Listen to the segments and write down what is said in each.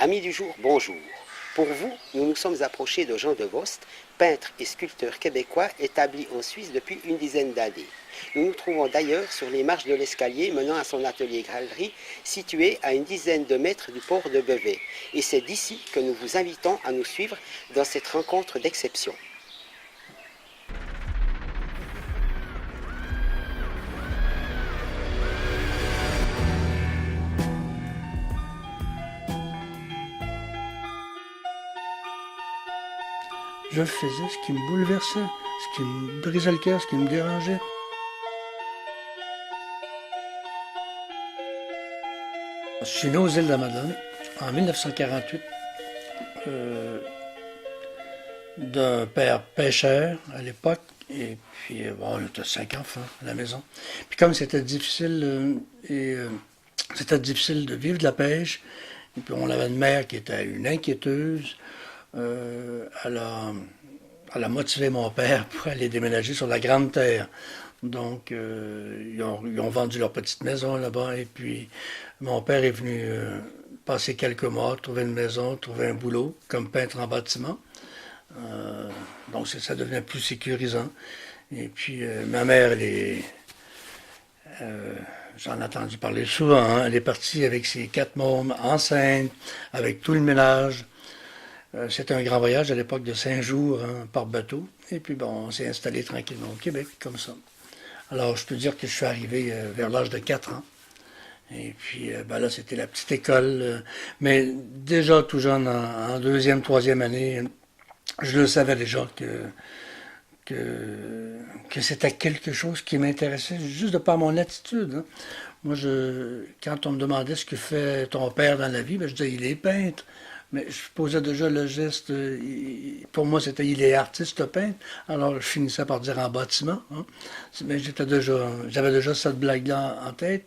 Amis du jour, bonjour. Pour vous, nous nous sommes approchés de Jean Devost, peintre et sculpteur québécois établi en Suisse depuis une dizaine d'années. Nous nous trouvons d'ailleurs sur les marches de l'escalier menant à son atelier-galerie situé à une dizaine de mètres du port de Bevet. Et c'est d'ici que nous vous invitons à nous suivre dans cette rencontre d'exception. Je faisais ce qui me bouleversait, ce qui me brisait le cœur, ce qui me dérangeait. Je suis né aux îles de la Madeleine en 1948, d'un père pêcheur à l'époque, et puis bon, on était 5 enfants à la maison. Puis comme c'était difficile, c'était difficile de vivre de la pêche, et puis on avait une mère qui était une inquiéteuse. Elle a motivé mon père pour aller déménager sur la Grande Terre. Donc, ils ont vendu leur petite maison là-bas. Et puis, mon père est venu passer quelques mois, trouver une maison, trouver un boulot comme peintre en bâtiment. Donc, ça devenait plus sécurisant. Et puis, ma mère, j'en ai entendu parler souvent, hein, elle est partie avec ses 4 mômes, enceinte, avec tout le ménage. C'était un grand voyage à l'époque de 5 jours hein, par bateau. Et puis bon, on s'est installé tranquillement au Québec, comme ça. Alors, je peux dire que je suis arrivé vers l'âge de 4 ans. Et puis, ben là, c'était la petite école. Mais déjà, tout jeune, en deuxième, troisième année, je le savais déjà que c'était quelque chose qui m'intéressait, juste de par mon attitude. Hein. Moi, quand on me demandait ce que fait ton père dans la vie, ben, je disais, il est peintre. Mais je posais déjà le geste, pour moi c'était il est artiste peintre, alors je finissais par dire en bâtiment. Hein. Mais j'avais déjà cette blague-là en tête.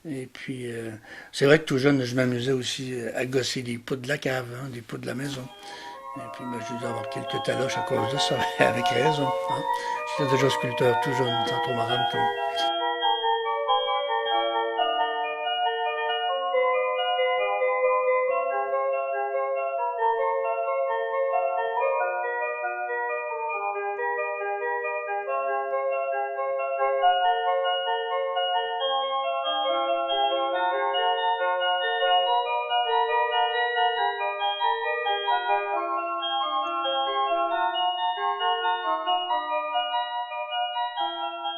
Et puis c'est vrai que tout jeune, je m'amusais aussi à gosser des poutres de la cave, hein, des poutres de la maison. Et puis ben, j'ai dû avoir quelques taloches à cause de ça, avec raison. Hein. J'étais déjà sculpteur tout jeune, sans trop m'en rendre compte.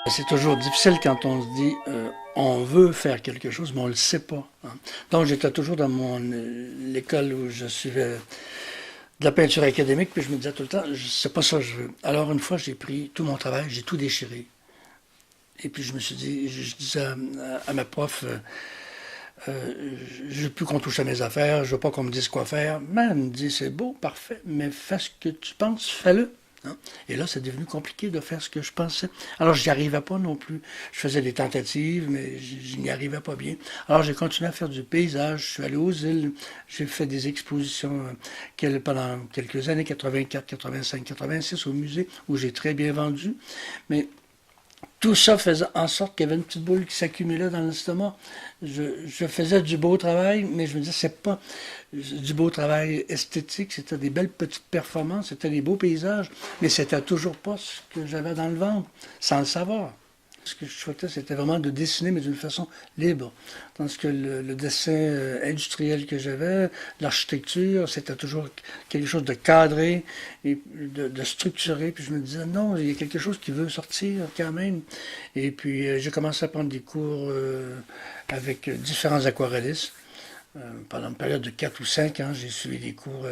C'est toujours difficile quand on se dit on veut faire quelque chose, mais on ne le sait pas. Hein. Donc j'étais toujours dans l'école où je suivais de la peinture académique, puis je me disais tout le temps, c'est pas ça que je veux. Alors une fois, j'ai pris tout mon travail, j'ai tout déchiré. Et puis je me suis dit, je disais à ma prof, je veux plus qu'on touche à mes affaires, je veux pas qu'on me dise quoi faire. Mais elle me dit, c'est beau, parfait, mais fais ce que tu penses, fais-le. Hein? Et là, c'est devenu compliqué de faire ce que je pensais. Alors, j'y arrivais pas non plus. Je faisais des tentatives, mais je n'y arrivais pas bien. Alors, j'ai continué à faire du paysage. Je suis allé aux îles. J'ai fait des expositions pendant quelques années, 84, 85, 86, au musée, où j'ai très bien vendu. Mais tout ça faisait en sorte qu'il y avait une petite boule qui s'accumulait dans l'estomac. Je faisais du beau travail, mais je me disais, c'est pas du beau travail esthétique, c'était des belles petites performances, c'était des beaux paysages, mais c'était toujours pas ce que j'avais dans le ventre, sans le savoir. Ce que je souhaitais, c'était vraiment de dessiner, mais d'une façon libre. Tandis que le dessin industriel que j'avais, l'architecture, c'était toujours quelque chose de cadré et de structuré. Puis je me disais, non, il y a quelque chose qui veut sortir quand même. Et puis j'ai commencé à prendre des cours avec différents aquarellistes. Pendant une période de 4 ou 5 ans, j'ai suivi des cours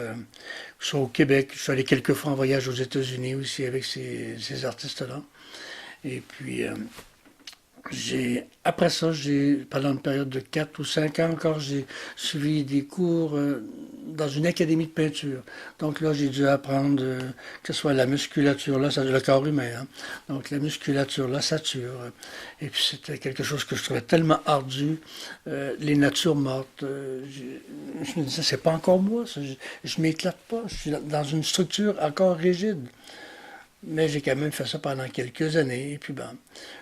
soit au Québec. Je suis allé quelques fois en voyage aux États-Unis aussi avec ces artistes-là. Et puis, après ça, pendant une période de 4 ou 5 ans encore, j'ai suivi des cours dans une académie de peinture. Donc là, j'ai dû apprendre que ce soit la musculature, là, c'est le corps humain. Hein. Donc la musculature, l'ossature. Et puis c'était quelque chose que je trouvais tellement ardu. Les natures mortes. Je me disais, c'est pas encore moi. Je m'éclate pas. Je suis dans une structure encore rigide. Mais j'ai quand même fait ça pendant quelques années. Et puis ben,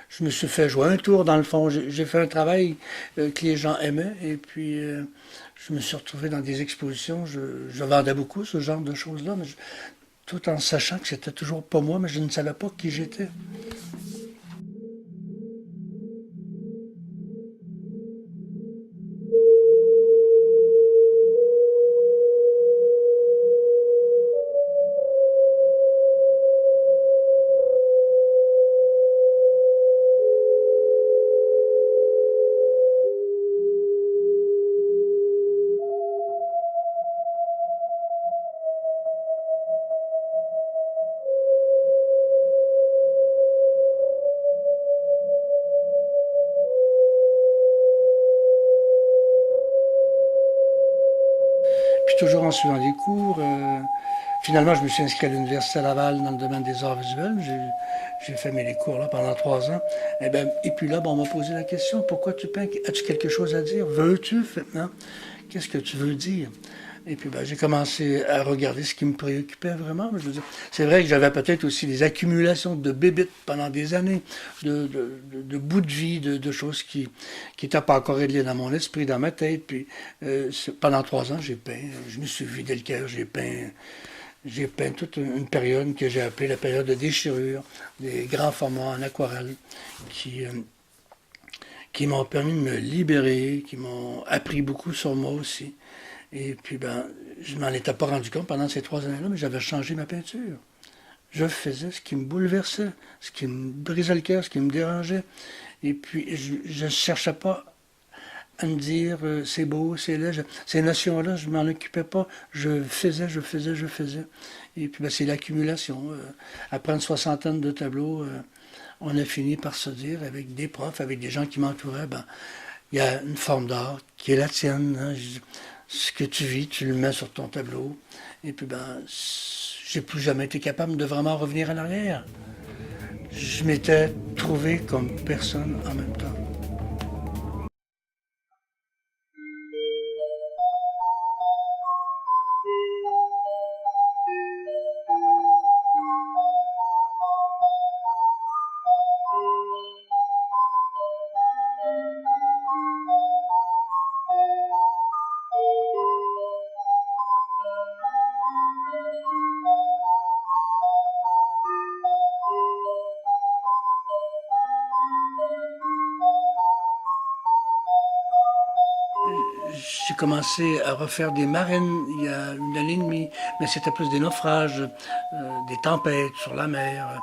je me suis fait jouer un tour dans le fond. J'ai fait un travail que les gens aimaient. Et puis je me suis retrouvé dans des expositions. Je vendais beaucoup ce genre de choses-là, mais tout en sachant que c'était toujours pas moi, mais je ne savais pas qui j'étais. Puis toujours en suivant des cours, finalement je me suis inscrit à l'Université Laval dans le domaine des arts visuels. J'ai fait mes cours là pendant 3 ans. Et puis là, bon, on m'a posé la question, pourquoi tu peins? As-tu quelque chose à dire? Veux-tu maintenant? Qu'est-ce que tu veux dire? Et puis ben, j'ai commencé à regarder ce qui me préoccupait vraiment. Je veux dire, c'est vrai que j'avais peut-être aussi des accumulations de bébites pendant des années, de bouts de vie, de choses qui n'étaient pas encore réglées dans mon esprit, dans ma tête. Puis pendant 3 ans, j'ai peint. Je me suis vidé le cœur, j'ai peint toute une période que j'ai appelée la période de déchirure, des grands formats en aquarelle qui m'ont permis de me libérer, qui m'ont appris beaucoup sur moi aussi. Et puis, ben, je m'en étais pas rendu compte pendant ces 3 années-là, mais j'avais changé ma peinture. Je faisais ce qui me bouleversait, ce qui me brisait le cœur, ce qui me dérangeait. Et puis, je ne cherchais pas à me dire c'est beau, c'est laid. Ces notions-là, je m'en occupais pas. Je faisais. Et puis, ben, c'est l'accumulation. Après une soixantaine de tableaux, on a fini par se dire, avec des profs, avec des gens qui m'entouraient, ben, il y a une forme d'art qui est la tienne. Hein. Ce que tu vis, tu le mets sur ton tableau. Et puis, ben, j'ai plus jamais été capable de vraiment revenir en arrière. Je m'étais trouvé comme personne en même temps. J'ai commencé à refaire des marines il y a une année et demie, mais c'était plus des naufrages, des tempêtes sur la mer,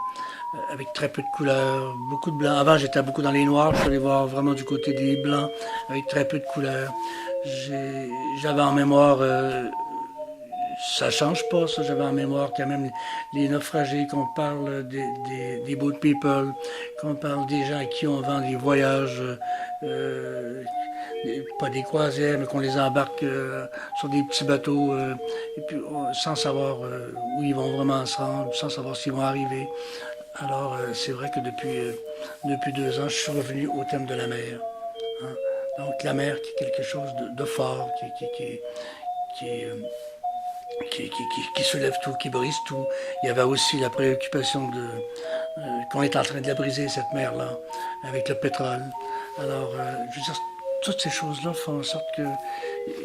avec très peu de couleurs, beaucoup de blanc. Avant, j'étais beaucoup dans les noirs, je suis allé voir vraiment du côté des blancs, avec très peu de couleurs. J'avais en mémoire, ça change pas, ça, j'avais en mémoire quand même les naufragés, qu'on parle des boat people, qu'on parle des gens à qui on vend des voyages. Euh, Pas des croisières, mais qu'on les embarque sur des petits bateaux, et puis sans savoir où ils vont vraiment se rendre, sans savoir s'ils vont arriver. Alors c'est vrai que depuis 2 ans, je suis revenu au thème de la mer. Hein. Donc la mer qui est quelque chose de fort, qui, euh, qui soulève tout, qui brise tout. Il y avait aussi la préoccupation qu'on est en train de la briser, cette mer-là, avec le pétrole. Alors, je veux dire, toutes ces choses-là font en sorte que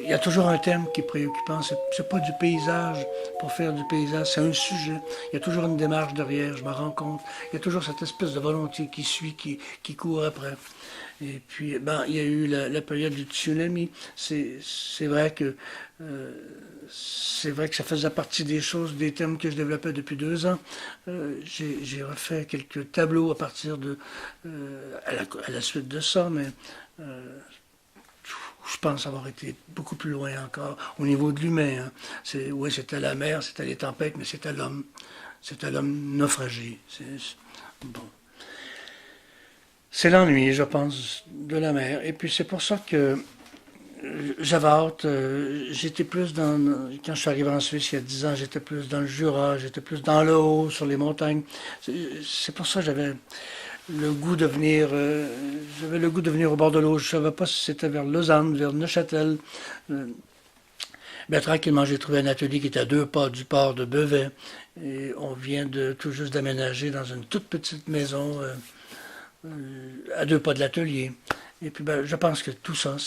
il y a toujours un thème qui est préoccupant. C'est pas du paysage pour faire du paysage, c'est un sujet. Il y a toujours une démarche derrière, je me rends compte. Il y a toujours cette espèce de volonté qui suit, qui court après. Et puis, ben, il y a eu la période du tsunami. C'est vrai que c'est vrai que ça faisait partie des choses, des thèmes que je développais depuis 2 ans. J'ai refait quelques tableaux à partir à la suite de ça, mais euh, je pense avoir été beaucoup plus loin encore au niveau de l'humain. Hein. Oui, c'était la mer, c'était les tempêtes, mais c'était l'homme. C'était l'homme naufragé. Bon. C'est l'ennui, je pense, de la mer. Et puis c'est pour ça que j'avais hâte. J'étais plus quand je suis arrivé en Suisse il y a 10 ans, j'étais plus dans le Jura, j'étais plus dans le haut, sur les montagnes. C'est pour ça que le goût de venir, j'avais le goût de venir au bord de l'eau. Je ne savais pas si c'était vers Lausanne, vers Neuchâtel. Euh, Ben, tranquillement, j'ai trouvé un atelier qui est à 2 pas du port de Bevet. Et on vient de tout juste d'aménager dans une toute petite maison à 2 pas de l'atelier. Et puis, ben, je pense que tout ça,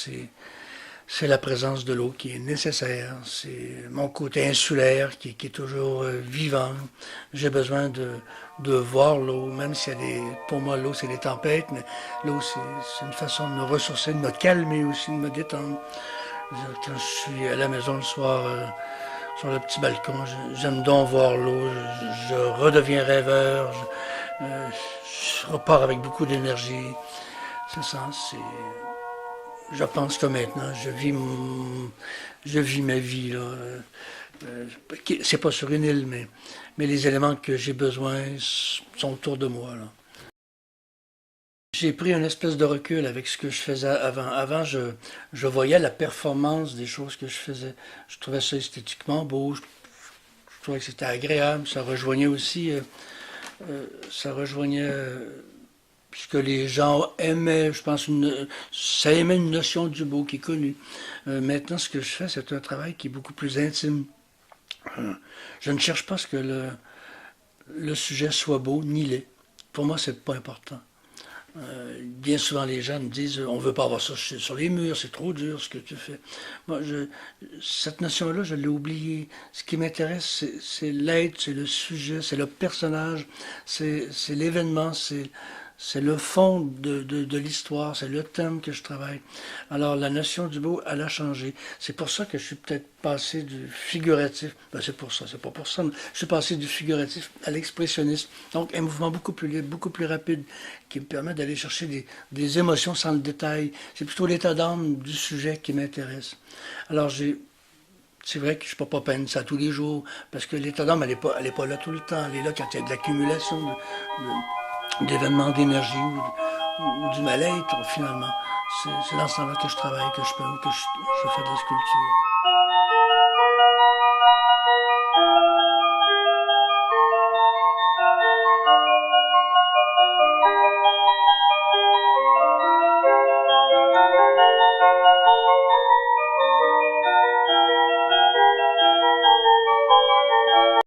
c'est la présence de l'eau qui est nécessaire. C'est mon côté insulaire qui est toujours vivant. J'ai besoin de voir l'eau, même s'il y a pour moi, l'eau, c'est des tempêtes, mais l'eau, c'est une façon de me ressourcer, de me calmer aussi, de me détendre. Quand je suis à la maison le soir, sur le petit balcon, j'aime donc voir l'eau, je redeviens rêveur, je repars avec beaucoup d'énergie. C'est ça, je pense que maintenant, je vis ma vie, là. C'est pas sur une île, mais les éléments que j'ai besoin sont autour de moi, là. J'ai pris une espèce de recul avec ce que je faisais avant. Avant, je voyais la performance des choses que je faisais. Je trouvais ça esthétiquement beau, je trouvais que c'était agréable. Ça rejoignait aussi, ça rejoignait ce que les gens aimaient. Je pense ça aimait une notion du beau qui est connue. Maintenant, ce que je fais, c'est un travail qui est beaucoup plus intime. Je ne cherche pas à ce que le sujet soit beau ni laid. Pour moi, c'est pas important. Bien souvent, les gens me disent on veut pas avoir ça sur les murs, c'est trop dur ce que tu fais. Moi, cette notion-là, je l'ai oubliée. Ce qui m'intéresse, c'est l'être, c'est le sujet, c'est le personnage, c'est l'événement, c'est le fond de l'histoire, c'est le thème que je travaille. Alors, la notion du beau, elle a changé. C'est pour ça que je suis peut-être passé du figuratif, ben c'est pour ça, c'est pas pour ça, mais je suis passé du figuratif à l'expressionnisme. Donc, un mouvement beaucoup plus libre, beaucoup plus rapide, qui me permet d'aller chercher des émotions sans le détail. C'est plutôt l'état d'âme du sujet qui m'intéresse. Alors, c'est vrai que je ne peux pas peindre ça tous les jours, parce que l'état d'âme, elle est pas là tout le temps. Elle est là quand il y a de l'accumulation d'événements d'énergie ou du mal-être, finalement. C'est dans ce temps-là que je travaille, que je peins, que je fais de la sculpture.